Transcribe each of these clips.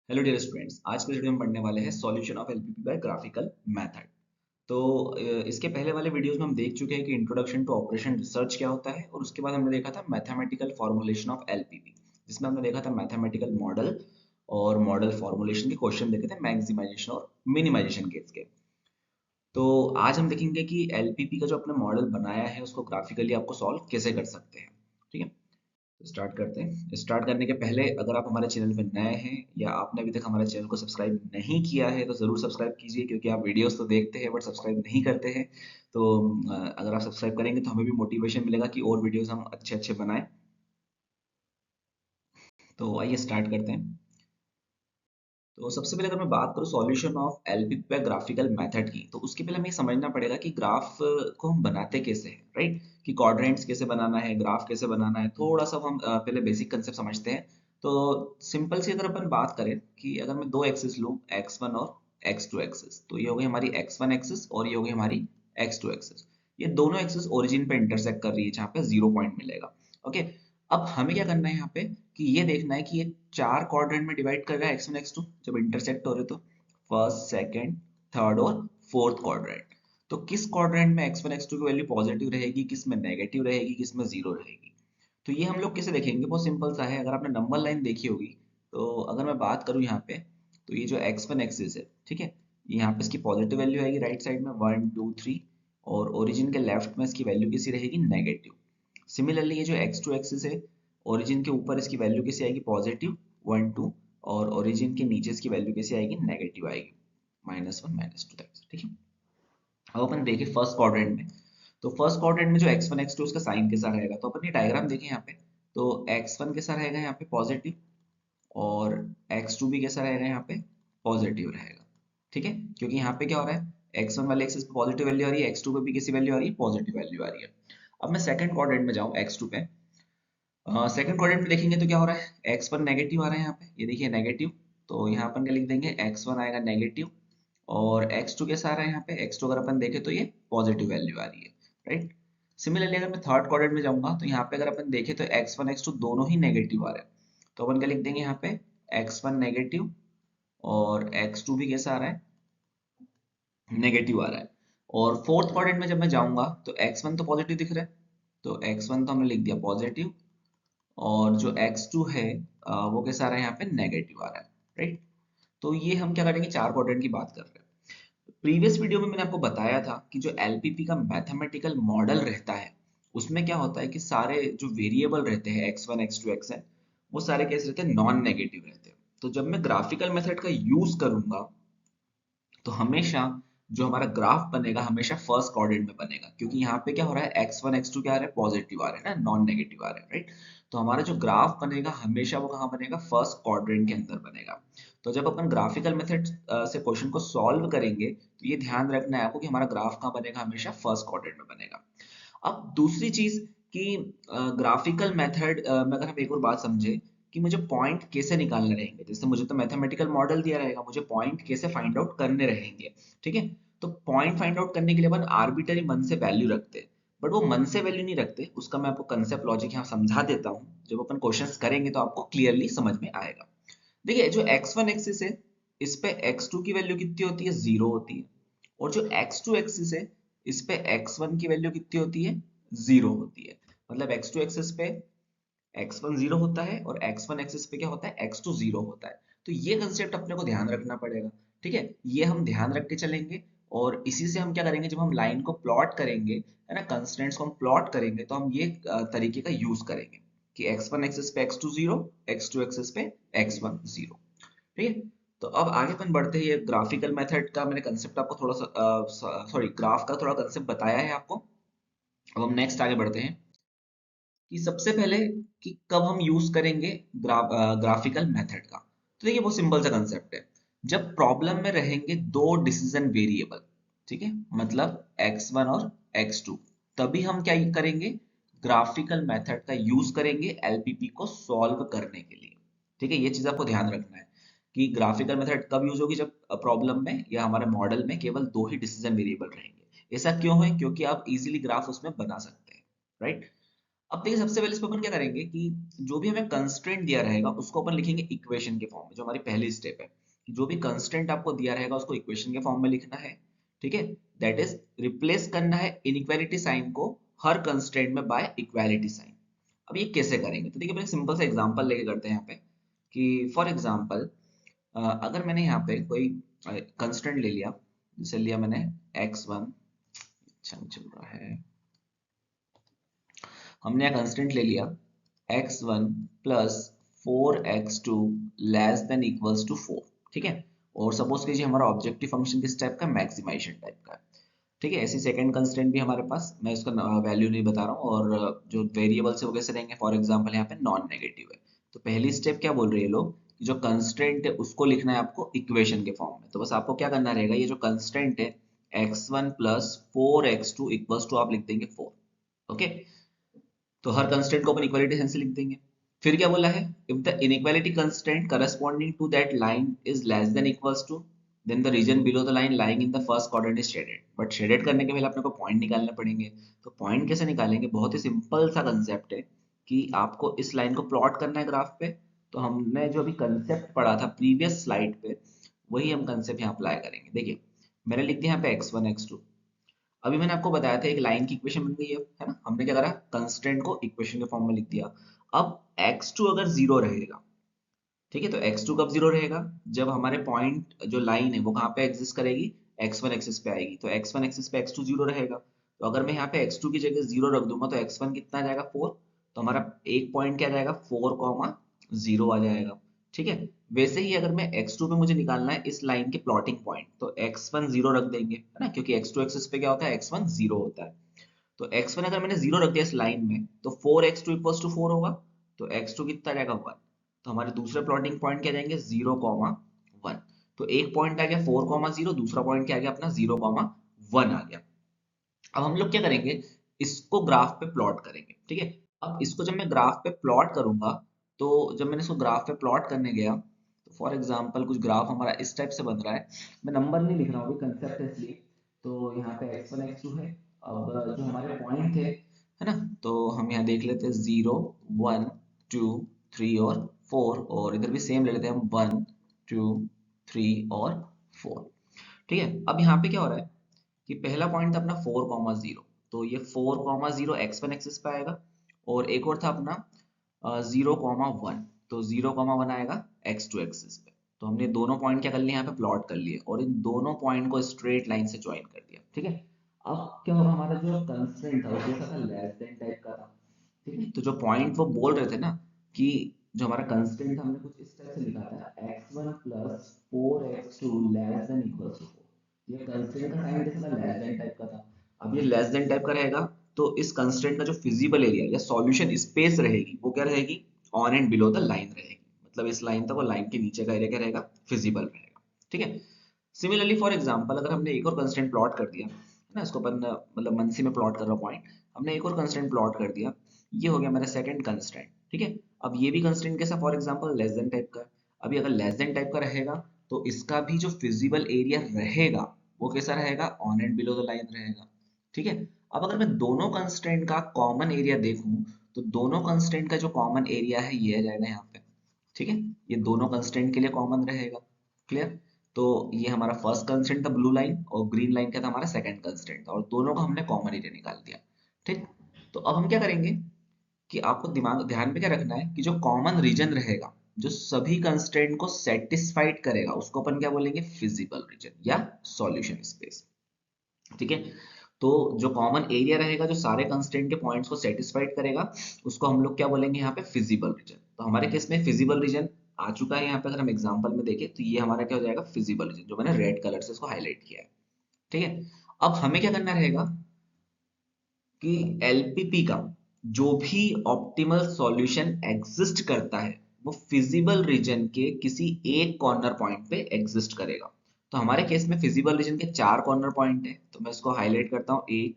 Hello dear students, आज के video में पढ़ने वाले हैं solution of LPP by graphical method. तो इसके पहले वाले वीडियोस में हम देख चुके हैं कि इंट्रोडक्शन टू ऑपरेशन रिसर्च क्या होता है, और उसके बाद हमने देखा था मैथमेटिकल फॉर्मुलेशन ऑफ एलपीपी, जिसमें हमने देखा था मैथमेटिकल मॉडल और मॉडल फॉर्मुलेशन के क्वेश्चन देखे थे मैक्सिमाइजेशन और मिनिमाइजेशन केस के। तो आज हम देखेंगे कि एलपीपी का जो अपने मॉडल बनाया है उसको ग्राफिकली आपको सॉल्व कैसे कर सकते हैं। ठीक है, स्टार्ट करते हैं। स्टार्ट करने के पहले अगर आप हमारे चैनल पे नए हैं या आपने अभी तक हमारे चैनल को सब्सक्राइब नहीं किया है तो ज़रूर सब्सक्राइब कीजिए, क्योंकि आप वीडियोस तो देखते हैं बट सब्सक्राइब नहीं करते हैं। तो अगर आप सब्सक्राइब करेंगे तो हमें भी मोटिवेशन मिलेगा कि और वीडियोस हम अच्छे अच्छे बनाएं। तो आइए स्टार्ट करते हैं। तो सबसे पहले अगर मैं बात करूँ solution of LPP by graphical method की, तो उसके पहले हमें ये समझना पड़ेगा कि ग्राफ को हम बनाते कैसे हैं, राइट? कि क्वाड्रेंट्स कैसे बनाना है, ग्राफ कैसे बनाना है, थोड़ा सा हम पहले बेसिक कंसेप्ट समझते हैं। तो सिंपल सी अगर अपन बात करें कि अगर मैं दो एक्सिस लूँ, x1 और x2 एक्सिस, तो ये हो गई हमारी x1 एक्सिस और ये हो गई हमारी x2 एक्सिस। ये दोनों एक्सिस ओरिजिन पे इंटरसेक्ट कर रही है जहाँ पे 0 पॉइंट मिलेगा। ओके, अब हमें क्या करना है यहाँ पे कि ये देखना है कि ये चार क्वाड्रेंट में डिवाइड कर रहा है एक्स वन एक्स टू जब इंटरसेक्ट हो रहे, तो फर्स्ट सेकंड थर्ड और फोर्थ क्वाड्रेंट। तो किस क्वाड्रेंट में एक्स वन एक्स टू की वैल्यू पॉजिटिव रहेगी, किस में नेगेटिव रहेगी, किस में जीरो रहेगी। तो ये हम लोग कैसे देखेंगे, बहुत सिंपल सा है। अगर आपने नंबर लाइन देखी होगी, तो अगर मैं बात करूँ यहाँ पे, तो ये जो एक्स वन एक्सिस है, ठीक है, यहाँ पे इसकी पॉजिटिव वैल्यू आएगी राइट साइड में 1 2 3, और ओरिजिन के लेफ्ट में इसकी वैल्यू कैसी रहेगी, नेगेटिव। सिमिलरली ये जो x2 एक्सिस है, ओरिजिन के ऊपर इसकी वैल्यू कैसी आएगी, पॉजिटिव 1 2, और ओरिजिन के नीचे इसकी वैल्यू कैसी आएगी, नेगेटिव आएगी, -1 -2 तक। ठीक है, अब अपन देखें फर्स्ट क्वाड्रेंट में। तो फर्स्ट क्वाड्रेंट में जो x1 x2 उसका साइन कैसा रहेगा, तो अपन ये डायग्राम देखें यहाँ पे। तो x1 कैसा रहेगा यहाँ पे, पॉजिटिव, और x2 भी कैसा रहेगा यहाँ पे, पॉजिटिव रहेगा। ठीक है, क्योंकि यहाँ पे क्या हो रहा है, x1 वाले एक्सिस पे पॉजिटिव वैल्यू आ रही है, x2 पे भी कैसी वैल्यू आ रही है, पॉजिटिव वैल्यू आ रही है। अब मैं सेकंड क्वाड्रेंट में जाऊँ, x2 पे। सेकंड क्वाड्रेंट में देखेंगे तो क्या हो रहा है, x1 नेगेटिव आ रहा है यहाँ पे, ये देखिए नेगेटिव। तो यहाँ अपन क्या लिख देंगे, x1 आएगा नेगेटिव, और x2 कैसा आ रहा है यहाँ पे, x2 अगर अपन देखें तो ये पॉजिटिव वैल्यू आ रही है, राइट? सिमिलरली अगर मैं थर्ड क्वाड्रेंट में जाऊंगा, तो यहाँ पे अगर अपन देखें तो x1 x2 दोनों ही नेगेटिव आ रहे हैं। तो अपन क्या लिख देंगे यहाँ पे, x1 नेगेटिव, और x2 भी कैसा आ रहा है, नेगेटिव आ रहा है। और फोर्थ क्वाड्रेंट में जब मैं जाऊंगा, तो x1 तो पॉजिटिव दिख रहा है, तो x1 तो हमने लिख दिया पॉजिटिव, और जो x2 है वो कैसा आ रहा है, यहाँ पे नेगेटिव आ रहा है, राइट? तो ये हम क्या करेंगे, चार क्वाड्रेंट की बात कर रहे हैं। प्रीवियस वीडियो में मैंने आपको बताया था कि जो एलपीपी का मैथमेटिकल मॉडल रहता है, उसमें क्या होता है कि सारे जो वेरिएबल रहते हैं x1 x2 xn, वो सारे कैसे रहते हैं, नॉन नेगेटिव रहते हैं। तो जब मैं ग्राफिकल मेथड का यूज करूंगा, तो हमेशा जो हमारा ग्राफ बनेगा हमेशा फर्स्ट क्वाड्रेंट में बनेगा, क्योंकि यहाँ पे क्या हो रहा है, x1 x2 क्या आ रहा है, पॉजिटिव आ रहे हैं ना, नॉन नेगेटिव आ रहे हैं, राइट? तो हमारा जो ग्राफ बनेगा हमेशा वो कहाँ बनेगा, फर्स्ट क्वाड्रेंट के अंदर बनेगा। तो जब अपन ग्राफिकल मेथड से क्वेश्चन को सॉल्व करेंगे, तो ये ध्यान रखना है आपको कि हमारा ग्राफ कहाँ बनेगा, हमेशा फर्स्ट क्वाड्रेंट में बनेगा। अब दूसरी चीज कि ग्राफिकल मेथड में अगर हम एक और बात समझे कि मुझे पॉइंट कैसे निकालने रहेंगे, जैसे मुझे तो मैथमेटिकल मॉडल दिया रहेगा, मुझे पॉइंट कैसे फाइंड आउट करने रहेंगे। ठीक है, तो पॉइंट फाइंड आउट करने के लिए अपन आर्बिटरी मन से वैल्यू रखते हैं, बट वो मन से वैल्यू नहीं रखते, उसका मैं आपको कंसेप्ट लॉजिक यहाँ समझा देता हूँ। जब अपन क्वेश्चंस करेंगे तो आपको क्लियरली समझ में आएगा। देखिए, जो x1 एक्सिस है, इस पे x2 की वैल्यू कितनी होती है, 0 होती है, और जो x2 एक्सिस है, इस पे x1 की वैल्यू कितनी होती है, 0 होती है। मतलब x2 एक्सिस पे x1 0 होता है, और x1 एक्सिस पे क्या होता है, x2 0 होता है। तो ये कंसेप्ट अपने को ध्यान रखना पड़ेगा। ठीक है, ये हम ध्यान रख के चलेंगे, और इसी से हम क्या करेंगे, जब हम लाइन को प्लॉट करेंगे, है ना, कंस्ट्रेंट्स को हम प्लॉट करेंगे, तो हम ये तरीके का यूज करेंगे कि x1 एक्सिस पे x2 0, x2 एक्सिस पे x1 0। ठीक है, तो अब आगे अपन बढ़ते हैं। ये ग्राफिकल मेथड का मैंने कंसेप्ट आपको थोड़ा सा सॉरी ग्राफ का थोड़ा कंसेप्ट बताया है आपको। अब हम नेक्स्ट आगे बढ़ते हैं कि सबसे पहले कि कब हम यूज करेंगे ग्राफिकल मेथड का। तो देखिए, बहुत सिंपल सा कंसेप्ट है। जब प्रॉब्लम में रहेंगे दो डिसीजन वेरिएबल, ठीक है, मतलब x1 और x2, तभी हम क्या करेंगे, ग्राफिकल मेथड का यूज करेंगे एलपीपी को सॉल्व करने के लिए। ठीक है, ये चीज आपको ध्यान रखना है कि ग्राफिकल मेथड कब यूज होगी, जब प्रॉब्लम में या हमारे मॉडल में केवल दो ही डिसीजन वेरिएबल रहेंगे। ऐसा क्यों है, क्योंकि आप इजीली ग्राफ उसमें बना सकते हैं, राइट? अब देखिए सबसे पहले इस पर अपन क्या करेंगे कि जो भी हमें कंस्ट्रेंट दिया रहेगा उसको अपन लिखेंगे इक्वेशन के फॉर्म में, जो हमारी पहली स्टेप है कि जो भी कंस्ट्रेंट आपको दिया रहेगा उसको इक्वेशन के फॉर्म में लिखना है। ठीक है, दैट इज रिप्लेस करना है इनइक्वालिटी साइन को हर कंस्ट्रेंट में बाय इक्वालिटी साइन। अब ये कैसे करेंगे, तो देखिए अपन एक सिंपल सा एग्जांपल लेके करते हैं यहाँ पे कि फॉर एग्जांपल अगर मैंने यहाँ पे कोई कंस्ट्रेंट ले लिया, जैसे लिया मैंने x1, अच्छा नहीं चल रहा है, हमने यहाँ कंस्टेंट ले लिया x1 plus 4x2 less than equals to 4। ठीक है, और सपोज कीजिए हमारा ऑब्जेक्टिव फंक्शन किस टाइप का, मैक्सिमाइजेशन टाइप का है। ठीक है, ऐसी सेकंड कंस्टेंट भी हमारे पास, मैं इसका वैल्यू नहीं बता रहा हूँ, और जो वेरिएबल्स है वो कैसे रहेंगे, फॉर एग्जांपल यहाँ पे नॉन नेगेटिव है। तो पहली स्टेप क्या बोल रही है लोग कि जो कंस्टेंट है उसको लिखना है आपको इक्वेशन के फॉर्म में। तो बस आपको क्या करना रहेगा, ये जो कंस्टेंट है x1 plus 4x2 equals to आप लिख देंगे 4। ओके, तो हर कंस्टेंट को अपन इक्वालिटी साइन से लिख देंगे। फिर क्या बोला है, if the inequality constant corresponding to that line is less than equals to, then the region below the line lying in the first quadrant is shaded. But shaded करने के पहले अपने को पॉइंट निकालने पड़ेंगे। तो पॉइंट कैसे निकालेंगे, बहुत ही सिंपल सा कंसेप्ट है कि आपको इस लाइन को प्लॉट करना है ग्राफ पे। तो हमने जो अभी कंसेप्ट पढ़ा था प्रीवियस स्लाइड पे, वही हम कंसेप्ट यहाँ अप्लाई करेंगे। देखिए मैंने लिख दिया यहाँ पे x1 x2। अभी मैंने आपको बताया था एक लाइन की इक्वेशन बन गई है ना, हमने क्या करा, कंस्टेंट को इक्वेशन के फॉर्म में लिख दिया। अब x2 अगर जीरो रहेगा, ठीक है, तो x2 कब जीरो रहेगा, जब हमारे पॉइंट जो लाइन है वो कहाँ पे एग्जिस्ट करेगी, x1 एक्सिस पे आएगी। तो x1 एक्सिस पे x2 जीरो रहेगा। तो अगर मैं यहाँ पे x2 की जगह जीरो रख दूंगा तो x1 कितना आ जाएगा, 4। तो हमारा एक पॉइंट क्या आ जाएगा, 4,0 आ जाएगा। ठीक है, वैसे ही अगर मैं x2 पे मुझे निकालना है इस लाइन के प्लॉटिंग पॉइंट, तो x1 जीरो रख देंगे, है ना, क्योंकि x2 एक्सिस पे क्या होता है, x1 जीरो होता है। तो x1 अगर मैंने जीरो रख दिया इस लाइन में तो 4x2 इक्वल्स टू 4 होगा। तो x2 कितना आ जाएगा, 1। तो हमारे दूसरे प्लॉटिंग पॉइंट क्या जाएंगे, 0,1। तो एक पॉइंट आ गया 4,0, दूसरा पॉइंट क्या आ गया अपना, 0,1 आ गया। अब हम लोग क्या करेंगे, इसको ग्राफ पे प्लॉट करेंगे। ठीक है, अब इसको जब मैं ग्राफ पे प्लॉट करूंगा, तो जब मैंने इसको ग्राफ पे प्लॉट करने गया, तो फॉर एग्जांपल कुछ ग्राफ हमारा इस टाइप से बन रहा है। मैं नंबर नहीं लिख रहा हूँ, कंसेप्ट है इसलिए। तो यहाँ पे x1 x2 है। अब जो हमारे पॉइंट है ना, तो हम यहाँ देख लेते हैं 0, 1, 2, 3 और 4, और इधर भी सेम ले लेते हैं हम 1, 2, 3 और 4। ठीक है, अब यहाँ पे क्या हो रहा है कि पहला पॉइंट था अपना 4,0, तो ये 4,0 x1 एक्सिस पे आएगा। और एक और था अपना 0,1, तो 0,1 आएगा x2 एक्सिस पे। तो हमने दोनों पॉइंट क्या कर लिए, यहाँ पे प्लॉट कर लिए और इन दोनों पॉइंट को स्ट्रेट लाइन से ज्वाइन कर दिया। ठीक है, अब क्या होगा, हमारा जो कंस्ट्रेंट था वो कैसा था, लेस देन टाइप का था। ठीक है, तो जो पॉइंट वो बोल रहे थे ना कि जो हमारा कंस्ट्रेंट था हमने कुछ इस टाइप से लिखा था, x1 plus 4x2 less than equals to 4। ये कंस्ट्रेंट का साइन कैसा था, लेस देन टाइप का था। अब ये लेस देन टाइप का रहेगा, तो इस कंस्ट्रेंट का जो फिजिबल एरिया या सॉल्यूशन स्पेस रहेगी वो क्या रहेगी, on and below the line रहेगी। मतलब इस लाइन तक और लाइन के नीचे का एरिया क्या रहेगा, फिजिबल रहेगा। ठीक है, सिमिलरली फॉर एग्जांपल अगर हमने एक और कंस्ट्रेंट प्लॉट कर दिया, है ना, इसको अपन मतलब मनसी में प्लॉट कर रहा पॉइंट, हमने एक और कंस्ट्रेंट प्लॉट कर दिया, ये हो गया मेरा सेकंड कंस्ट्रेंट। ठीक है, अब ये भी कंस्ट्रेंट कैसा, for example less than type का है। अभी अगर लेस देन टाइप का रहेगा तो इसका भी जो फिजिबल एरिया रहेगा वो कैसा रहेगा, on and below the line रहेगा। ठीक है, अब अगर मैं दोनों कंस्ट्रेंट का कॉमन एरिया देखूं, तो दोनों कंस्ट्रेंट का जो कॉमन एरिया है ये आ जाएगा यहाँ पे। ठीक है, ये दोनों कंस्ट्रेंट के लिए कॉमन रहेगा। क्लियर, तो ये हमारा फर्स्ट कंस्ट्रेंट था ब्लू लाइन, और ग्रीन लाइन क्या था, हमारा सेकंड कंस्ट्रेंट था, और दोनों का हमने कॉमन एरिया निकाल दिया। ठीक, तो अब हम क्या करेंगे कि आपको दिमाग ध्यान में क्या रखना है कि जो कॉमन रीजन रहेगा जो सभी कंस्ट्रेंट को सेटिस्फाइड करेगा उसको अपन क्या बोलेंगे, फिजिबल रीजन या सॉल्यूशन स्पेस। ठीक है, तो जो कॉमन एरिया रहेगा जो सारे कंस्ट्रेंट के पॉइंट्स को सेटिस्फाइड करेगा उसको हम लोग क्या बोलेंगे यहाँ पे, फिजिबल रीजन। तो हमारे केस में फिजिबल रीजन आ चुका है यहाँ पे, अगर हम एग्जांपल में देखें तो ये हमारा क्या हो जाएगा, फिजिबल रीजन, जो मैंने रेड कलर से इसको हाईलाइट किया है। ठीक है, अब हमें क्या करना रहेगा कि एलपीपी का जो भी ऑप्टिमल सॉल्यूशन एग्जिस्ट करता है वो फिजिबल रीजन के किसी एक कॉर्नर पॉइंट पे एग्जिस्ट करेगा। तो हमारे केस में फिजिबल रीजन के 4 कॉर्नर पॉइंट है, तो मैं इसको हाईलाइट करता हूँ, 1,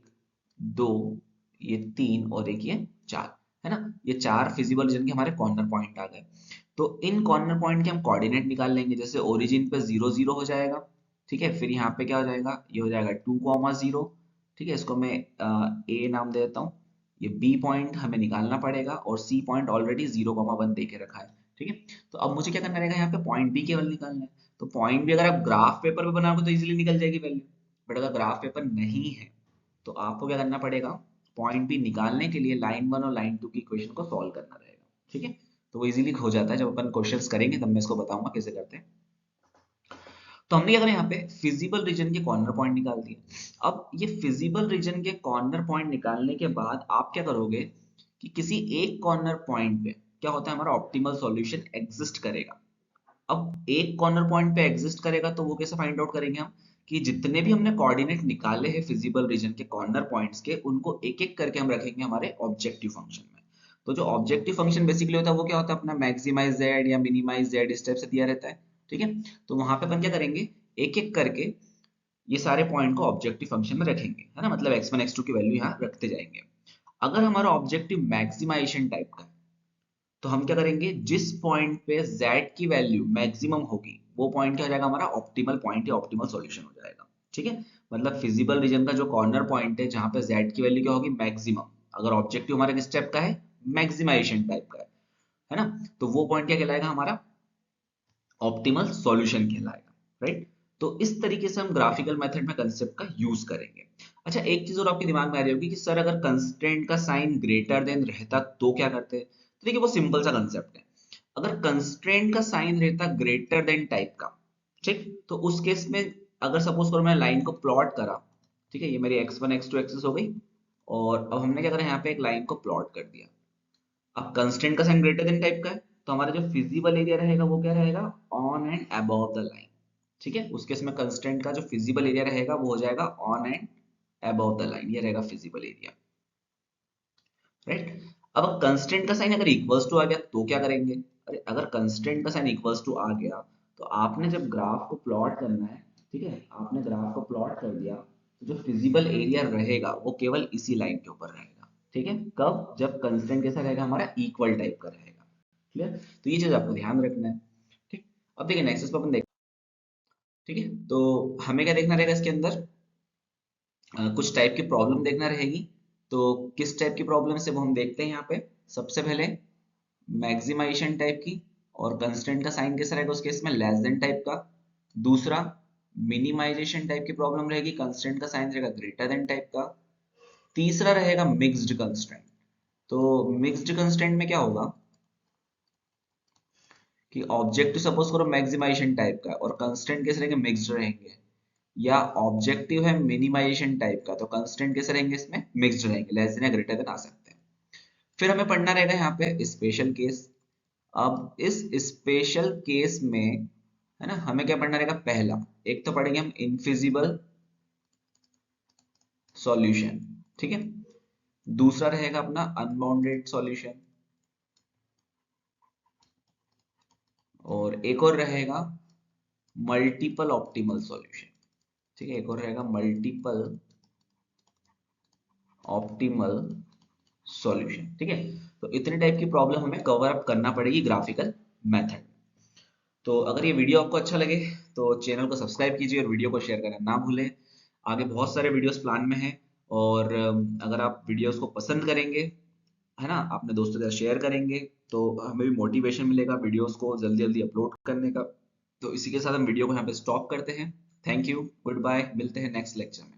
2, ये 3 और एक ये 4, है ना, ये 4 फिजिबल रीजन के हमारे कॉर्नर पॉइंट आ गए। तो इन कॉर्नर पॉइंट के हम कोऑर्डिनेट निकाल लेंगे, जैसे ओरिजिन पे 0, 0 हो जाएगा। ठीक है, फिर यहाँ पे क्या हो जाएगा, ये हो जाएगा 2,0। ठीक है, इसको मैं ए नाम दे देता हूँ, ये बी पॉइंट हमें निकालना पड़ेगा और सी पॉइंट ऑलरेडी 0,1 दे के रखा है, ठीक है। तो अब मुझे क्या करना रहेगा, यहाँ पे पॉइंट बी केवल निकालना है। तो पॉइंट बी अगर आप ग्राफ पेपर पे बनाओगे तो इजीली निकल जाएगी वैल्यू, बट अगर ग्राफ पेपर नहीं है तो आपको क्या करना पड़ेगा, पॉइंट बी निकालने के लिए लाइन 1 और लाइन 2 की इक्वेशन को सॉल्व करना रहेगा, ठीक है। तो वो इजीली हो जाता है, जब अपन क्वेश्चंस करेंगे तब मैं इसको बताऊंगा कैसे करते हैं। तो हमने क्या करें, यहाँ पे फिजिबल रीजन के कॉर्नर पॉइंट निकाल दिए। अब ये फिजिबल रीजन के कॉर्नर पॉइंट निकालने के बाद आप क्या करोगे कि किसी एक कॉर्नर पॉइंट पे क्या होता है, हमारा ऑप्टिमल सॉल्यूशन एग्जिस्ट करेगा। अब एक कॉर्नर पॉइंट पे एग्जिस्ट करेगा तो वो कैसे फाइंड आउट करेंगे हम, कि जितने भी हमने कोऑर्डिनेट निकाले हैं फिजिबल रीजन के कॉर्नर पॉइंट्स के, उनको एक एक करके हम रखेंगे हमारे ऑब्जेक्टिव फंक्शन में। तो जो ऑब्जेक्टिव फंक्शन बेसिकली होता है वो क्या होता है, अपना मैक्सिमाइज जेड या मिनिमाइज जेड इस टाइप से दिया रहता है, ठीक है। तो वहां पे अपन क्या करेंगे, एक एक करके ये सारे पॉइंट को ऑब्जेक्टिव फंक्शन में रखेंगे, है ना, मतलब x1 x2 की वैल्यू यहाँ रखते जाएंगे। अगर हमारा ऑब्जेक्टिव मैक्सिमाइजेशन टाइप का है तो हम क्या करेंगे, जिस पॉइंट पे z की वैल्यू मैक्सिमम होगी वो पॉइंट क्या हो जाएगा, हमारा ऑप्टिमल पॉइंट या ऑप्टिमल सॉल्यूशन हो जाएगा, ठीक है। मतलब फिजिबल रीजन का जो कॉर्नर पॉइंट है जहां पे z की वैल्यू क्या होगी, मैक्सिमम, अगर ऑब्जेक्टिव हमारा किस टाइप का है, मैक्सिमाइजेशन टाइप का है ना, तो वो पॉइंट क्या कहलाएगा, हमारा ऑप्टिमल सॉल्यूशन कहलाएगा, राइट। तो इस तरीके से हम ग्राफिकल मेथड में कंसेप्ट का यूज करेंगे। अच्छा, एक चीज और आपके दिमाग में आ रही होगी कि सर अगर कंस्ट्रेंट का साइन ग्रेटर देन रहता तो क्या करते, तो देखिए वो सिंपल सा कंसेप्ट है। अगर कंस्ट्रेंट का साइन रहता ग्रेटर देन टाइप का, ठीक, तो उस केस में अगर सपोज करो मैं लाइन को प्लॉट करा, ठीक है, ये मेरी x1 x2 एक्सिस हो गई, और अब हमने क्या करा, यहाँ पे एक लाइन को प्लॉट कर दिया। अब कंस्ट्रेंट का साइन ग्रेटर देन टाइप का है तो हमारा जो फिजिबल एरिया रहेगा वो क्या रहेगा, on and above the line, ठीक है। उस केस में कंस्ट्रेंट का जो फिजिबल एरिया रहेगा वो हो जाएगा on and above the line, ये रहेगा फिजिबल एरिया, राइट। अब कंस्ट्रेंट का साइन अगर इक्वल्स टू आ गया तो क्या करेंगे, अरे अगर कंस्ट्रेंट का साइन इक्वल्स टू आ गया तो आपने जब ग्राफ को प्लॉट करना है, ठीक है, आपने ग्राफ को प्लॉट कर दिया तो जो फिजिबल एरिया रहेगा वो केवल इसी लाइन के ऊपर रहेगा, ठीक है। कब, जब कंस्ट्रेंट कैसा रहेगा, हमारा इक्वल टाइप का रहेगा, क्लियर। तो ये चीज आपको ध्यान रखना है, ठीक। अब देखिए नेक्स्ट पर अपन देख, ठीक है, तो हमें क्या देखना रहेगा इसके अंदर, कुछ टाइप की प्रॉब्लम देखना रहेगी। तो किस टाइप की प्रॉब्लम से वो हम देखते हैं यहाँ पे, सबसे पहले मैक्सिमाइजेशन टाइप की, और कंस्ट्रेंट का साइन कैसा रहेगा उस केस में, लेस देन टाइप का। दूसरा मिनिमाइजेशन टाइप की प्रॉब्लम रहेगी, कंस्ट्रेंट का साइन रहेगा ग्रेटर देन टाइप का। तीसरा रहेगा मिक्स्ड कंस्ट्रेंट। तो मिक्स्ड कंस्ट्रेंट में क्या होगा कि ऑब्जेक्टिव सपोज करो मैक्सिमाइजेशन टाइप का और कंस्ट्रेंट कैसे रहेंगे, मिक्स्ड रहेंगे, या ऑब्जेक्टिव है मिनिमाइजेशन टाइप का तो कंस्ट्रेंट कैसे रहेंगे, इसमें मिक्स्ड रहेंगे, लेस देन या ग्रेटर देन आ सकते हैं। फिर हमें पढ़ना रहेगा यहाँ पे स्पेशल केस। अब इस स्पेशल केस में, है ना, हमें क्या पढ़ना रहेगा, पहला एक तो पढ़ेंगे हम इनफिजिबल सॉल्यूशन, ठीक है। दूसरा रहेगा अपना अनबाउंडेड सॉल्यूशन, और एक और रहेगा मल्टीपल ऑप्टिमल सॉल्यूशन, ठीक है, एक और रहेगा मल्टीपल ऑप्टिमल सॉल्यूशन, ठीक है। तो इतने टाइप की प्रॉब्लम हमें कवर अप करना पड़ेगी ग्राफिकल मेथड। तो अगर ये वीडियो आपको अच्छा लगे तो चैनल को सब्सक्राइब कीजिए और वीडियो को शेयर करना ना भूलें। आगे बहुत सारे वीडियोस प्लान में हैं, और अगर आप वीडियोस को पसंद करेंगे, है ना, अपने दोस्तों के साथ शेयर करेंगे तो हमें भी मोटिवेशन मिलेगा वीडियोस को जल्दी जल्दी अपलोड करने का। तो इसी के साथ हम वीडियो को यहाँ पे स्टॉप करते हैं। थैंक यू, गुड बाय, मिलते हैं नेक्स्ट लेक्चर में।